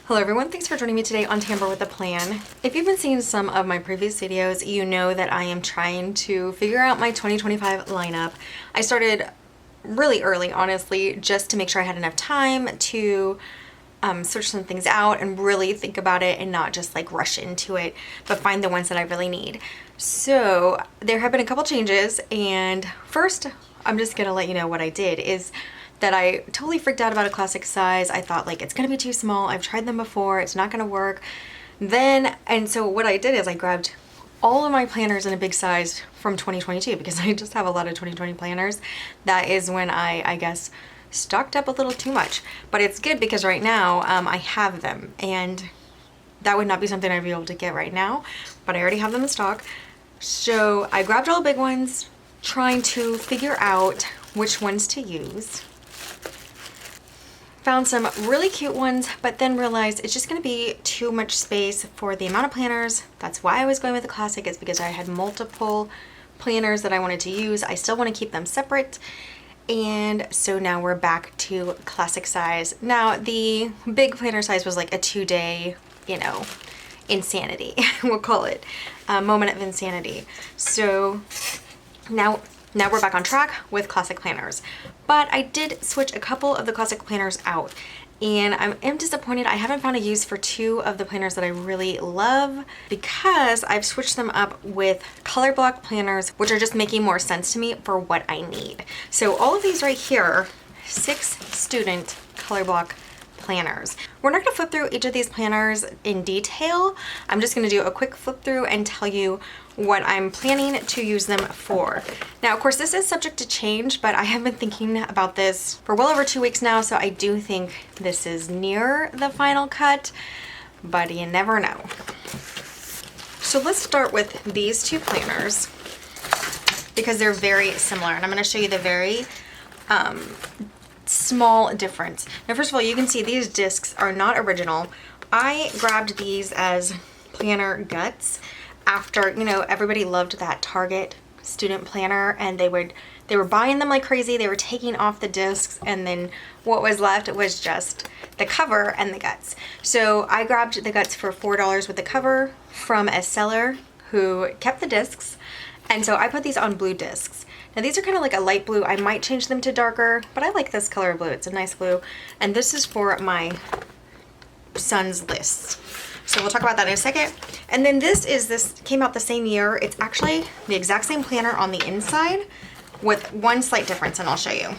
Hello everyone, thanks for joining me today on Tamber with a Plan. If you've been seeing some of my previous videos, you know that I am trying to figure out my 2025 lineup. I started really early, honestly, just to make sure I had enough time to search some things out and really think about it and not just like rush into it, but find the ones that I really need. So there have been a couple changes, and first I'm just gonna let you know what I did is that I totally freaked out about a classic size. I thought like it's gonna be too small. I've tried them before, it's not gonna work. And so what I did is I grabbed all of my planners in a big size from 2022 because I just have a lot of 2020 planners. That is when I guess stocked up a little too much, but it's good because right now I have them, and that would not be something I'd be able to get right now, but I already have them in stock. So I grabbed all the big ones, trying to figure out which ones to use. Found some really cute ones, but then realized it's just going to be too much space for the amount of planners. That's why I was going with the classic, is because I had multiple planners that I wanted to use. I still want to keep them separate, and so now we're back to classic size. Now the big planner size was like a 2-day, insanity. We'll call it a moment of insanity. So now we're back on track with classic planners, but I did switch a couple of the classic planners out, and I am disappointed I haven't found a use for two of the planners that I really love, because I've switched them up with color block planners, which are just making more sense to me for what I need. So all of these right here, 6 student color block planners. We're not going to flip through each of these planners in detail. I'm just going to do a quick flip through and tell you what I'm planning to use them for. Now, of course, this is subject to change, but I have been thinking about this for well over 2 weeks now, so I do think this is near the final cut, but you never know. So let's start with these two planners because they're very similar, and I'm going to show you the very small difference. Now, first of all, you can see these discs are not original. I grabbed these as planner guts after, everybody loved that Target student planner, and they were buying them like crazy. They were taking off the discs, and then what was left was just the cover and the guts. So I grabbed the guts for $4 with the cover from a seller who kept the discs, and so I put these on blue discs. Now these are kind of like a light blue. I might change them to darker, but I like this color of blue. It's a nice blue. And this is for my son's lists. So we'll talk about that in a second. And then this came out the same year. It's actually the exact same planner on the inside with one slight difference, and I'll show you.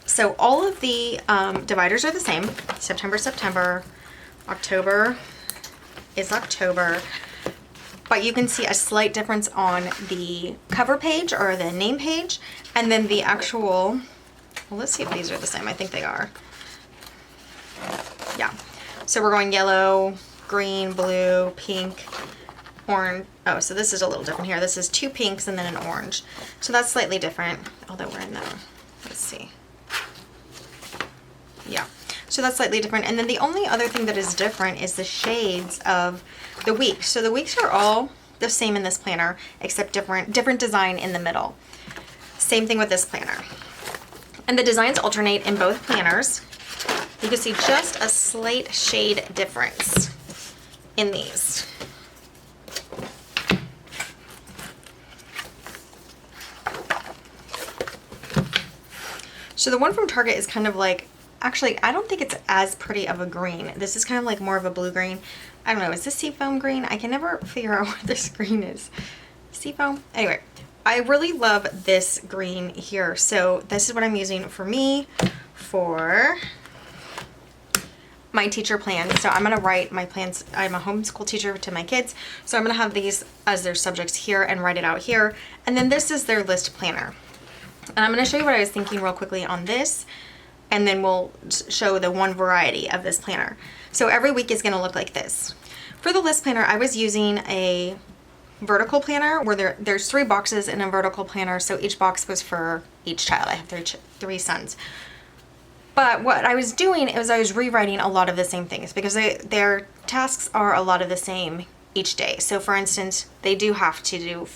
So all of the dividers are the same. September, October is October, but you can see a slight difference on the cover page or the name page, and then the actual, well, let's see if these are the same. I think they are. Yeah. So we're going yellow, green, blue, pink, orange. Oh, so this is a little different here. This is 2 pinks and then an orange. So that's slightly different, although we're in the, let's see. Yeah. So that's slightly different. And then the only other thing that is different is the shades of the weeks. So the weeks are all the same in this planner, except different design in the middle. Same thing with this planner. And the designs alternate in both planners. You can see just a slight shade difference in these. So the one from Target is kind of like, actually, I don't think it's as pretty of a green. This is kind of like more of a blue green. I don't know, is this seafoam green? I can never figure out what this green is. Seafoam? Anyway, I really love this green here. So this is what I'm using for me for my teacher plan. So I'm going to write my plans. I'm a homeschool teacher to my kids. So I'm going to have these as their subjects here and write it out here. And then this is their list planner. And I'm going to show you what I was thinking real quickly on this, and then we'll show the one variety of this planner. So every week is going to look like this. For the list planner, I was using a vertical planner where there's 3 boxes in a vertical planner, so each box was for each child. I have 3 sons. But what I was doing is I was rewriting a lot of the same things because their tasks are a lot of the same each day. So for instance, they do have to do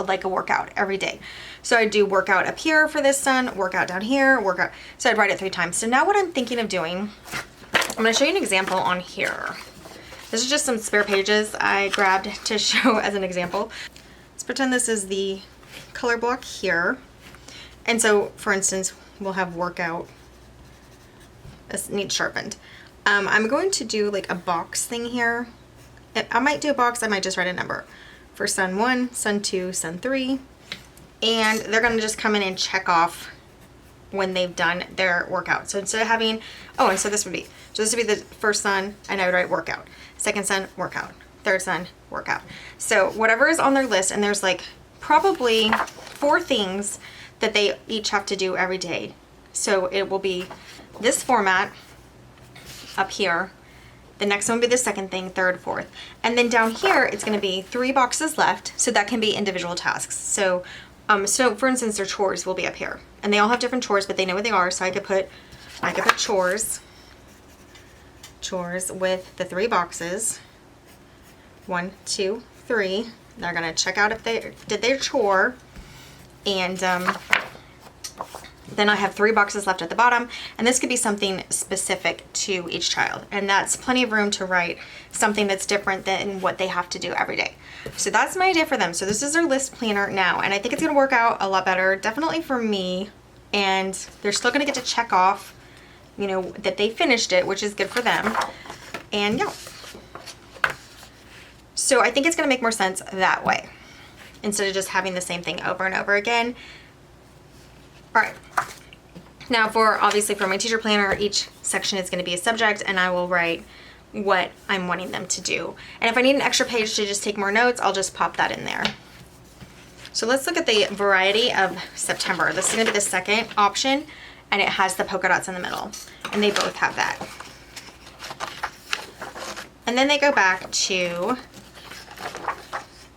like a workout every day. So I do workout up here for this son, workout down here, workout. So I'd write it 3 times. So now what I'm thinking of doing, I'm going to show you an example on here. This is just some spare pages I grabbed to show as an example. Let's pretend this is the color block here. And so, for instance, we'll have workout. This needs sharpened. I'm going to do like a box thing here. I might do a box, I might just write a number. For son 1, son 2, son 3. And they're going to just come in and check off when they've done their workout. So instead of having, oh, and so this would be the first son, and I would write workout. Second son, workout. Third son, workout. So whatever is on their list, and there's like probably 4 things that they each have to do every day. So it will be this format up here. The next one will be the second thing, third, fourth. And then down here, it's going to be 3 boxes left. So that can be individual tasks. So for instance, their chores will be up here. And they all have different chores, but they know what they are. So I could put chores with the 3 boxes. 1, 2, 3. They're going to check out if they did their chore. And then I have 3 boxes left at the bottom, and this could be something specific to each child, and that's plenty of room to write something that's different than what they have to do every day. So that's my idea for them. So this is their list planner now, and I think it's going to work out a lot better, definitely for me, and they're still going to get to check off, you know, that they finished it, which is good for them. And yeah, so I think it's going to make more sense that way instead of just having the same thing over and over again. All right, now obviously for my teacher planner, each section is going to be a subject, and I will write what I'm wanting them to do. And if I need an extra page to just take more notes, I'll just pop that in there. So let's look at the variety of September. This is going to be the second option, and it has the polka dots in the middle, and they both have that. And then they go back to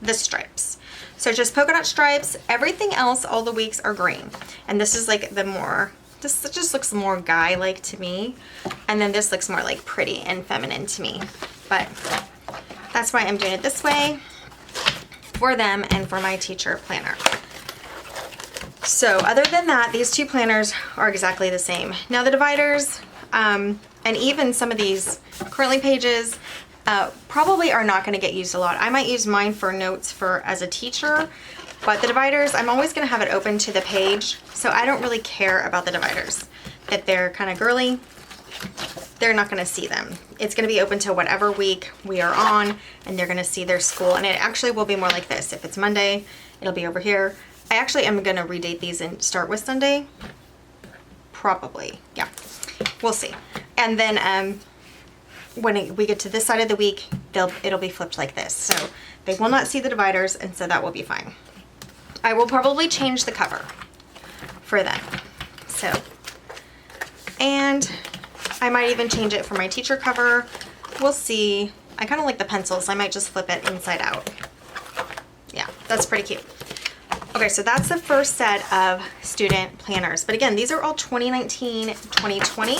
the stripes. So just polka dot stripes. Everything else, all the weeks are green. And this is like this just looks more guy-like to me. And then this looks more like pretty and feminine to me. But that's why I'm doing it this way for them and for my teacher planner. So other than that, these 2 planners are exactly the same. Now the dividers, and even some of these currently pages, probably are not going to get used a lot. I might use mine for notes as a teacher, but the dividers, I'm always going to have it open to the page, so I don't really care about the dividers. That they're kind of girly, they're not going to see them. It's going to be open to whatever week we are on, and they're going to see their school, and it actually will be more like this. If it's Monday, it'll be over here. I actually am going to redate these and start with Sunday. Probably, yeah. We'll see. And then when we get to this side of the week, it'll be flipped like this. So they will not see the dividers, and so that will be fine. I will probably change the cover for them. So, and I might even change it for my teacher cover. We'll see. I kind of like the pencils. So I might just flip it inside out. Yeah, that's pretty cute. Okay, so that's the first set of student planners. But again, these are all 2019, 2020.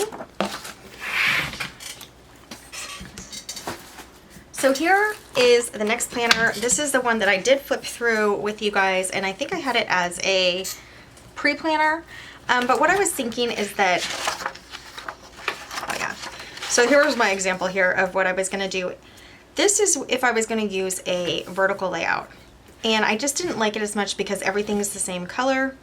So here is the next planner. This is the one that I did flip through with you guys, and I think I had it as a pre-planner. But what I was thinking is that, oh yeah. So here's my example here of what I was gonna do. This is if I was gonna use a vertical layout. And I just didn't like it as much because everything is the same color,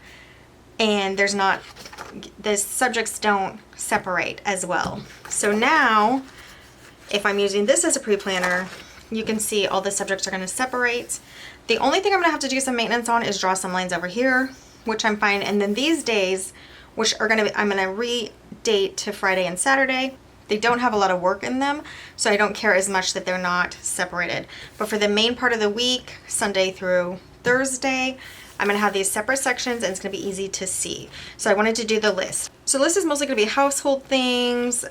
and the subjects don't separate as well. So now, if I'm using this as a pre-planner, you can see all the subjects are going to separate. The only thing I'm going to have to do some maintenance on is draw some lines over here, which I'm fine. And then these days, which are going to be, I'm going to redate to Friday and Saturday. They don't have a lot of work in them, so I don't care as much that they're not separated. But for the main part of the week, Sunday through Thursday, I'm going to have these separate sections, and it's going to be easy to see. So I wanted to do the list. So the list is mostly going to be household things,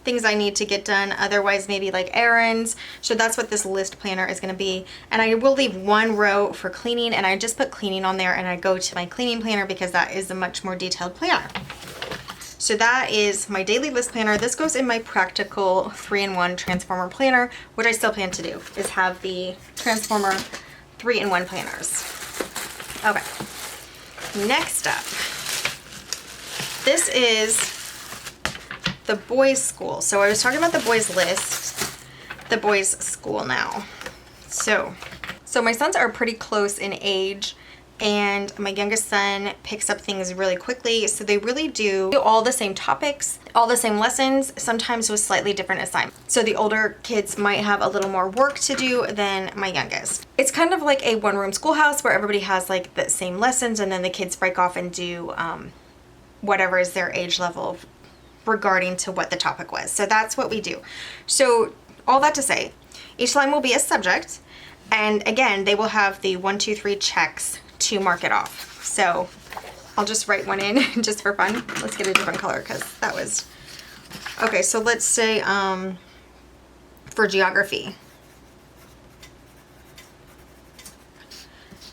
things I need to get done, otherwise maybe like errands. So that's what this list planner is going to be. And I will leave 1 row for cleaning, and I just put cleaning on there, and I go to my cleaning planner because that is a much more detailed planner. So that is my daily list planner. This goes in my practical 3-in-1 transformer planner, which I still plan to do, is have the transformer 3-in-1 planners. Okay, next up, this is the boys' school. So I was talking about the boys' list, the boys' school now. So my sons are pretty close in age, and my youngest son picks up things really quickly. So they really do all the same topics, all the same lessons, sometimes with slightly different assignments. So the older kids might have a little more work to do than my youngest. It's kind of like a one-room schoolhouse where everybody has like the same lessons, and then the kids break off and do whatever is their age level regarding to what the topic was. So that's what we do. So all that to say, each line will be a subject, and again, they will have the 1, 2, 3 checks to mark it off. So I'll just write one in just for fun. Let's get a different color because that was, okay, so let's say for geography.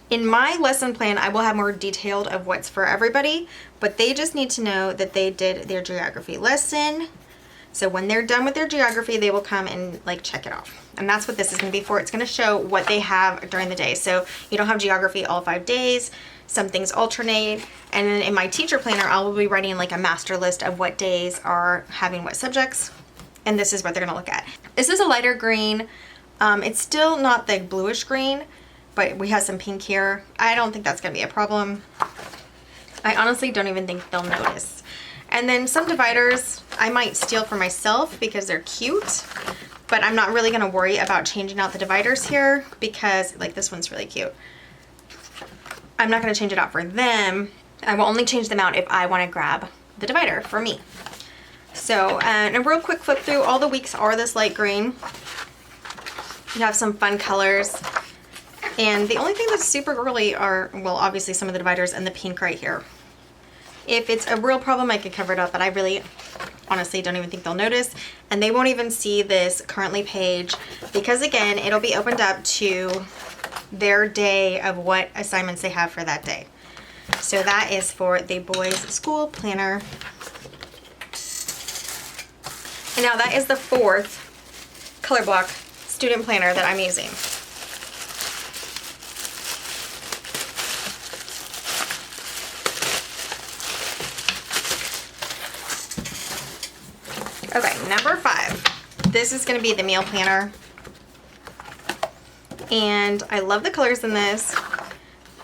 In my lesson plan, I will have more detailed of what's for everybody, but they just need to know that they did their geography lesson. So when they're done with their geography, they will come and like check it off. And that's what this is going to be for. It's going to show what they have during the day. So you don't have geography all 5 days. Some things alternate. And then in my teacher planner, I will be writing like a master list of what days are having what subjects. And this is what they're going to look at. This is a lighter green. It's still not the bluish green, but we have some pink here. I don't think that's going to be a problem. I honestly don't even think they'll notice. And then some dividers I might steal for myself because they're cute, but I'm not really going to worry about changing out the dividers here because like this one's really cute. I'm not going to change it out for them. I will only change them out if I want to grab the divider for me. So, and a real quick flip through, all the weeks are this light green. You have some fun colors. And the only thing that's super girly are, well, obviously some of the dividers and the pink right here. If it's a real problem, I could cover it up, but I really honestly don't even think they'll notice. And they won't even see this currently page because again, it'll be opened up to their day of what assignments they have for that day. So that is for the boys' school planner. And now that is the 4th color block student planner that I'm using. Okay, number 5. This is going to be the meal planner. And I love the colors in this.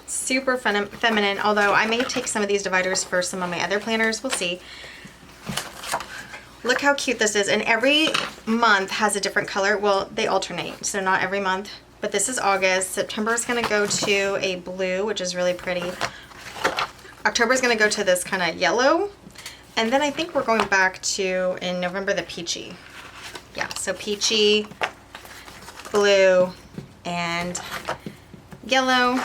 Super feminine, although I may take some of these dividers for some of my other planners. We'll see. Look how cute this is. And every month has a different color. Well, they alternate, so not every month. But this is August. September is going to go to a blue, which is really pretty. October is going to go to this kind of yellow. And then I think we're going back to, in November, the peachy. Yeah, so peachy, blue, and yellow.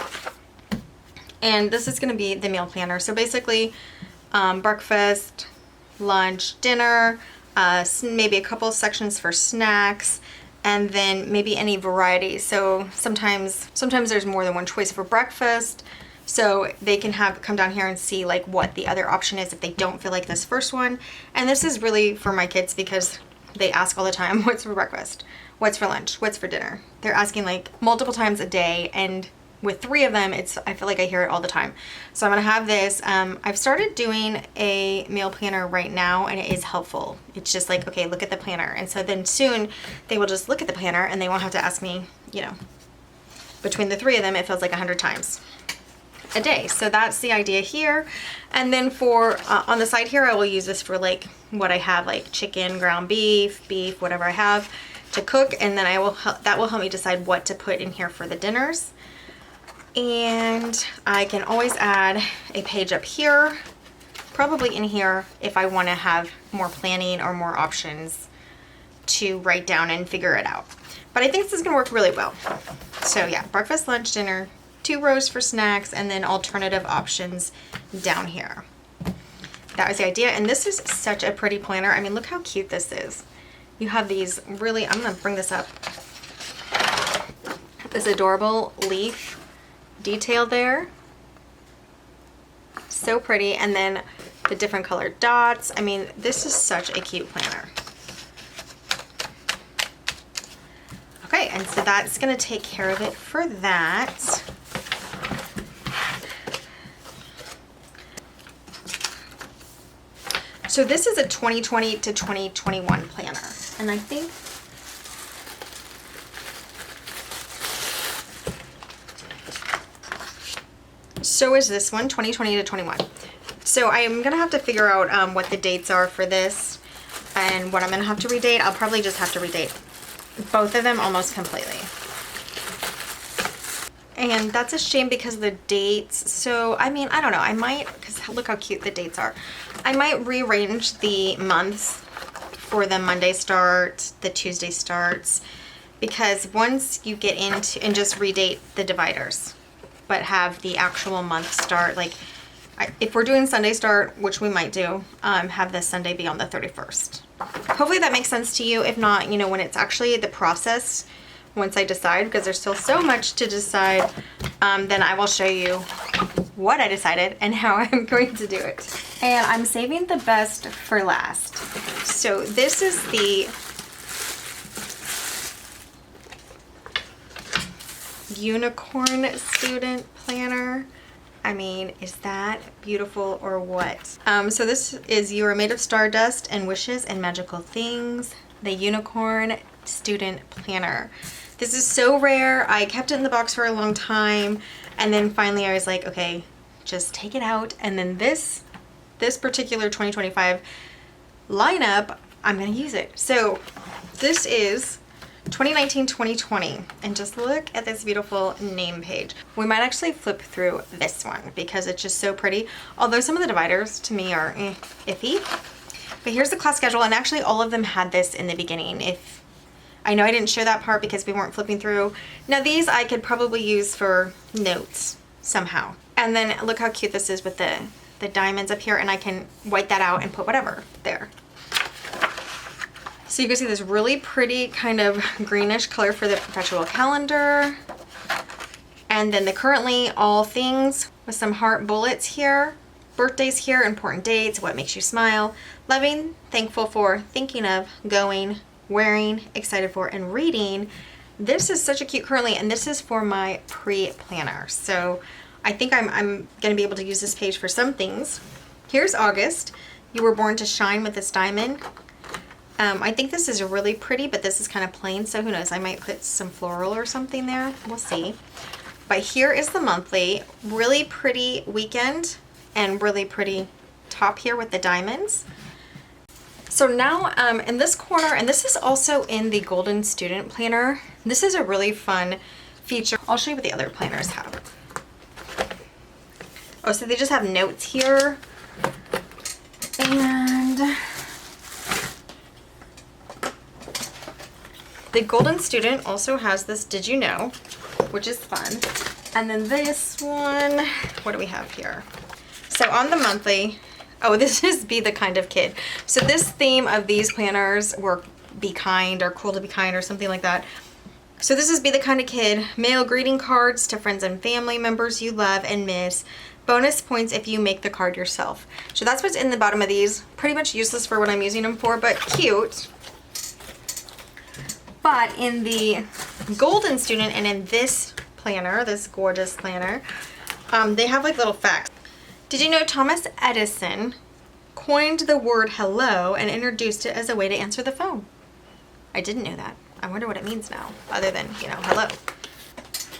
And this is going to be the meal planner. So basically, breakfast, lunch, dinner, maybe a couple of sections for snacks, and then maybe any variety. So sometimes there's more than one choice for breakfast. So they can come down here and see like what the other option is if they don't feel like this first one. And this is really for my kids because they ask all the time, what's for breakfast? What's for lunch? What's for dinner? They're asking like multiple times a day, and with 3 of them, I feel like I hear it all the time. So I'm gonna have this. I've started doing a meal planner right now, and it is helpful. It's just like, okay, look at the planner. And so then soon they will just look at the planner and they won't have to ask me, you know, between the 3 of them, it feels like 100 times a day. So that's the idea here. And then for on the side here, I will use this for like what I have, like chicken, ground beef, whatever I have to cook. And then that will help me decide what to put in here for the dinners. And I can always add a page up here, probably in here if I want to have more planning or more options to write down and figure it out. But I think this is going to work really well. So yeah, breakfast, lunch, dinner, 2 rows for snacks, and then alternative options down here. That was the idea. And this is such a pretty planner. I mean, look how cute this is. You have these really, I'm going to bring this up, this adorable leaf detail there. So pretty. And then the different colored dots. I mean, this is such a cute planner. Okay, and so that's going to take care of it for that. So this is a 2020 to 2021 planner. And I think so is this one, 2020 to 21. So I am gonna have to figure out what the dates are for this and what I'm gonna have to redate. I'll probably just have to redate both of them almost completely. And that's a shame because of the dates. So, I mean, I don't know. I might, because look how cute the dates are. I might rearrange the months for the Monday start, the Tuesday starts, because once you get into, and just redate the dividers, but have the actual month start, like if we're doing Sunday start, which we might do, have this Sunday be on the 31st. Hopefully that makes sense to you. If not, you know, when it's actually the process, once I decide, because there's still so much to decide, then I will show you what I decided and how I'm going to do it. And I'm saving the best for last. So this is the Unicorn Student Planner. I mean, is that beautiful or what? So this is You Are Made of Stardust and Wishes and Magical Things, the Unicorn Student Planner. This is so rare. I kept it in the box for a long time, and then finally I was like, okay, just take it out. And then this particular 2025 lineup, I'm gonna use it. So this is 2019-2020, and just look at this beautiful name page. We might actually flip through this one because it's just so pretty, although some of the dividers to me are iffy. But here's the class schedule, and actually all of them had this in the beginning. If I know I didn't show that part because we weren't flipping through. Now these I could probably use for notes somehow. And then look how cute this is with the diamonds up here, and I can white that out and put whatever there. So you can see this really pretty kind of greenish color for the perpetual calendar. And then the currently all things with some heart bullets here. Birthdays here, important dates, what makes you smile, loving, thankful for, thinking of, going, wearing, excited for, and reading. This is such a cute currently, and this is for my pre-planner. So I think I'm gonna be able to use this page for some things. Here's August. You were born to shine with this diamond. I think this is really pretty, but this is kind of plain, so who knows, I might put some floral or something there. We'll see. But here is the monthly. Really pretty weekend and really pretty top here with the diamonds. So now in this corner, and this is also in the Golden Student Planner, this is a really fun feature. I'll show you what the other planners have. Oh, so they just have notes here. And the Golden Student also has this Did You Know, which is fun. And then this one, what do we have here? So on the monthly, oh, this is Be the Kind of Kid. So this theme of these planners were Be Kind or Cool to Be Kind or something like that. So this is Be the Kind of Kid. Mail greeting cards to friends and family members you love and miss. Bonus points if you make the card yourself. So that's what's in the bottom of these. Pretty much useless for what I'm using them for, but cute. But in the Golden Student and in this planner, this gorgeous planner, they have like little facts. Did you know Thomas Edison coined the word hello and introduced it as a way to answer the phone? I didn't know that. I wonder what it means now, other than, you know, hello.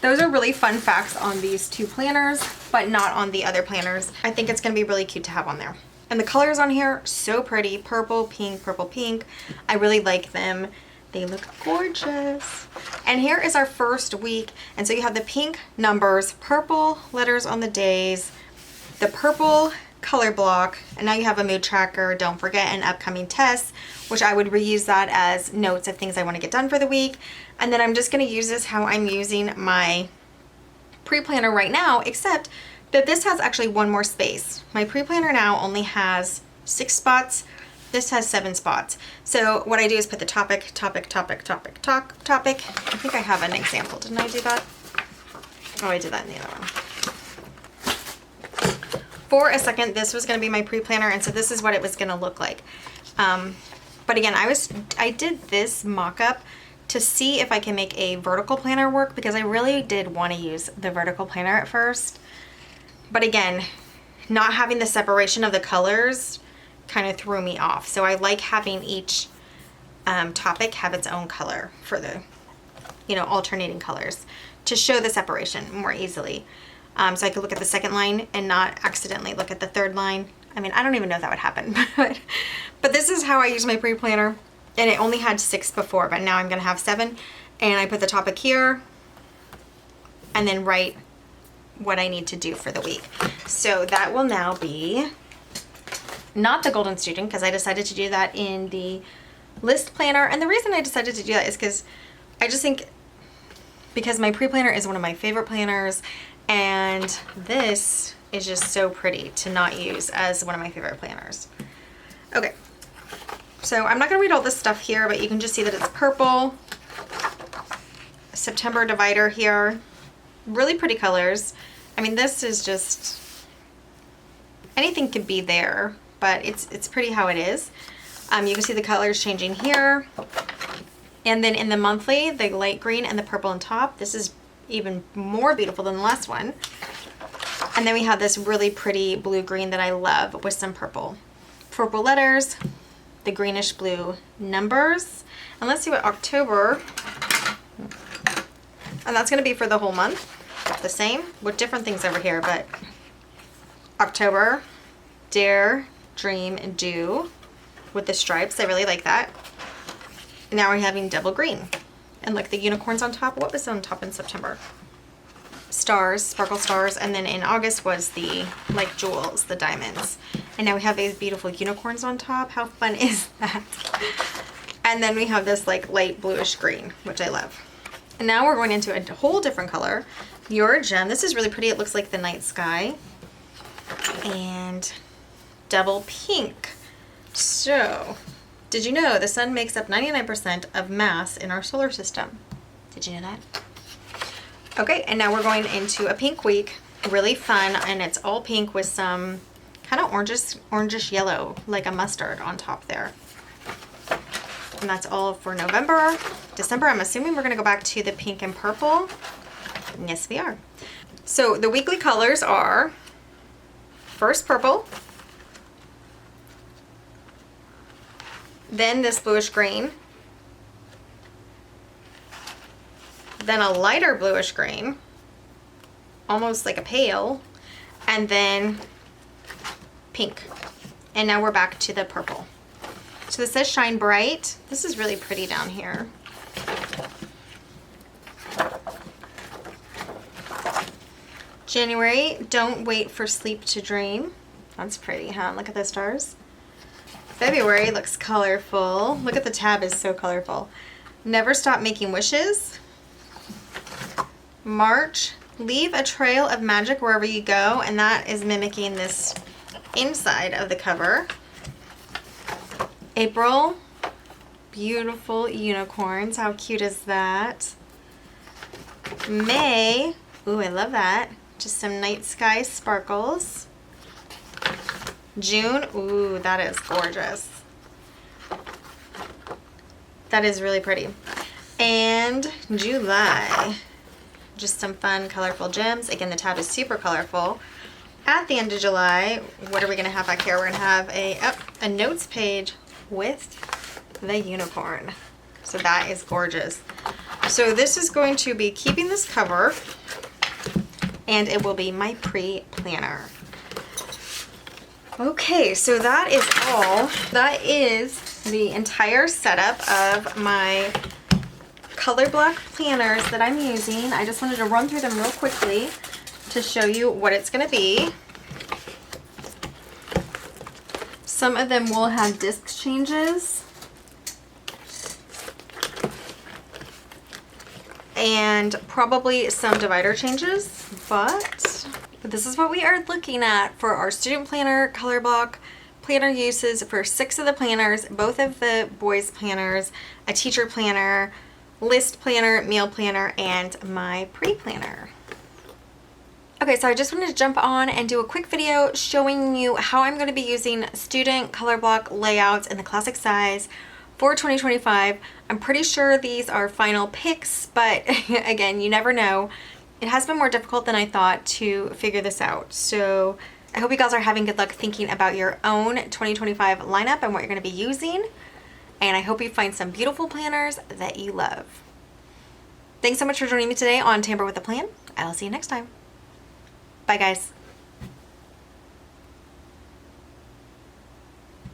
Those are really fun facts on these two planners, but not on the other planners. I think it's gonna be really cute to have on there. And the colors on here, so pretty. Purple, pink, purple, pink. I really like them. They look gorgeous. And here is our first week. And so you have the pink numbers, purple letters on the days, the purple color block, and now you have a mood tracker, don't forget, and upcoming tests, which I would reuse that as notes of things I want to get done for the week. And then I'm just going to use this how I'm using my pre-planner right now, except that this has actually one more space. My pre-planner now only has 6 spots. This has 7 spots. So what I do is put the topic. I think I have an example. Didn't I do that? Oh, I did that in the other one. For a second, this was going to be my pre-planner, and so this is what it was going to look like. But again, I did this mock-up to see if I can make a vertical planner work, because I really did want to use the vertical planner at first. But again, not having the separation of the colors kind of threw me off. So I like having each topic have its own color for the, you know, alternating colors to show the separation more easily. So I could look at the second line and not accidentally look at the third line. I mean, I don't even know if that would happen, but this is how I use my pre-planner, and it only had 6 before, but now I'm gonna have 7, and I put the topic here and then write what I need to do for the week. So that will now be not the Golden Student, because I decided to do that in the list planner. And the reason I decided to do that is because I just think, because my pre-planner is one of my favorite planners, and this is just so pretty to not use as one of my favorite planners. Okay, so I'm not gonna read all this stuff here, but you can just see that it's purple. September divider here. Really pretty colors. I mean, this is just, anything could be there, but it's pretty how it is. You can see the colors changing here. And then in the monthly, the light green and the purple on top. This is even more beautiful than the last one. And then we have this really pretty blue-green that I love with some purple. Purple letters, the greenish blue numbers. And let's see what October, and that's gonna be for the whole month. The same, with different things over here, but October, dare, dream, and do with the stripes. I really like that. And now we're having double green. And look, the unicorns on top. What was on top in September? Stars, sparkle stars, and then in August was the like jewels, the diamonds. And now we have these beautiful unicorns on top. How fun is that? And then we have this like light bluish green, which I love. And now we're going into a whole different color. Your Gem. This is really pretty. It looks like the night sky. And double pink. So, did you know the sun makes up 99% of mass in our solar system? Did you know that? Okay, and now we're going into a pink week. Really fun, and it's all pink with some kind of orangish yellow, like a mustard on top there. And that's all for November. December, I'm assuming we're gonna go back to the pink and purple. Yes, we are. So the weekly colors are first purple, then this bluish green, then a lighter bluish green, almost like a pale, and then pink. And now we're back to the purple. So this says Shine Bright. This is really pretty down here. January, Don't Wait for Sleep to Dream. That's pretty, huh? Look at the stars. February looks colorful. Look at the tab, is so colorful. Never Stop Making Wishes. March, Leave a Trail of Magic Wherever You Go, and that is mimicking this inside of the cover. April, beautiful unicorns. How cute is that? May, ooh, I love that. Just some night sky sparkles. June, ooh, that is gorgeous. That is really pretty. And July, just some fun, colorful gems. Again, the tab is super colorful. At the end of July, what are we gonna have back here? We're gonna have a notes page with the unicorn. So that is gorgeous. So this is going to be keeping this cover, and it will be my pre-planner. Okay, so that is all. That is the entire setup of my color block planners that I'm using. I just wanted to run through them real quickly to show you what it's gonna be. Some of them will have disc changes. And probably some divider changes, but this is what we are looking at for our student planner, color block, planner uses for 6 of the planners, both of the boys planners, a teacher planner, list planner, meal planner, and my pre-planner. Okay, so I just wanted to jump on and do a quick video showing you how I'm going to be using student color block layouts in the classic size for 2025. I'm pretty sure these are final picks, but again, you never know. It has been more difficult than I thought to figure this out. So I hope you guys are having good luck thinking about your own 2025 lineup and what you're going to be using. And I hope you find some beautiful planners that you love. Thanks so much for joining me today on Tamper with a Plan. I'll see you next time. Bye, guys.